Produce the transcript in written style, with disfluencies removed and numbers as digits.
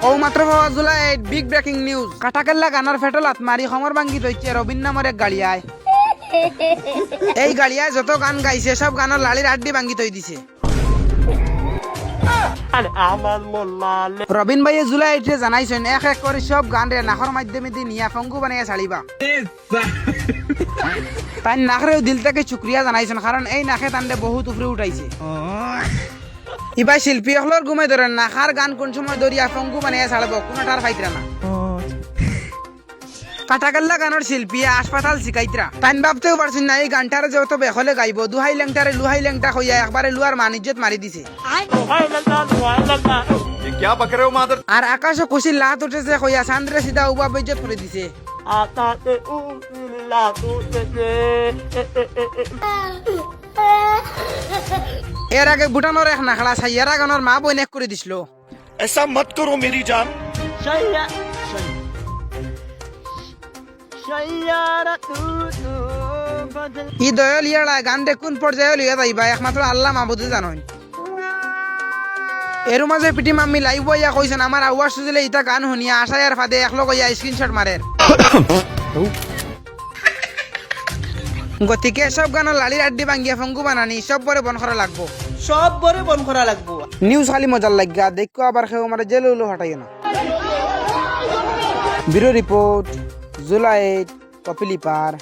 ও মাত্র পাওয়া July big breaking news কাটাকেল্লা গানার ফেটলাত মারি খমর ভাঙ্গি তৈছে রবিন নামের এক গাড়িয়ায়। এই গাড়িয়ায় যত গান গাইছে সব গানের লালির আড্ডি ভাঙ্গি তৈ দিছে। রবিন ভাইয়ে জুলাই এটে জানাইছেন এক এক করে সব গান রে নাখর মাধ্যমে দিয়ে নিয়া ফঙ্গু বানাইয়া ছাড়িবা। তাই নাখরেও দিল থেকে শুক্রিয়া জানাইছেন, কারণ এই নাখে তান্ডে বহুত উপরে উঠাইছে। ইবাই শিল্পী হলর ঘুমে ধরেন নাখার গান কোন সময় দরিয়া ফঙ্গু বানাইয়া ছাড়বো কোনটার ফাইতরা না। কাটাকাল্লা গানের শিল্পী হাসপাতাল শিকাইতরা তাই ভাবতেও পারছেন না এই গানটারে যত বেহলে গাইব দুহাই ল্যাংটারে লুহাই ল্যাংটা হইয়া একবারে লুয়ার মানিজ্জত মারি দিছে। আর আকাশও খুশির লাত উঠেছে হইয়া চান্দ্রে সিধা উবা বেজ্জত করে দিছে। এর আগে ভুটানোর এক নাখড়া সাইয়ারা গানের মা বই নেক করে দিছিল। ऐसा मत करो मेरी जान। ই দয়াল ইয়াড়া গান দেখুন পর্যায়ে লিয়া যাইবা একমাত্র আল্লাহ মাহবুদে জানেন। এর মাঝে পিটি মাম্মি লাইভ ইয়া কইছেন আমার আওয়াজ শুনলে ইটা গান শুনিয়া আশায় আর ফাদে একলগ ইয়া স্ক্রিনশট মারের। গতিকে সব গানের লালির আড্ডি ভাঙ্গিয়া ফঙ্গু বানানি সব বরে বন করা লাগবো, সব বরে বন করা লাগবো। নিউজ খালি মজার লাগিয়া দেখো আবার খেয়ে আমার জেলে উলো হটাইও না। ব্যুরো রিপোর্ট জুলাই কপিলি পার।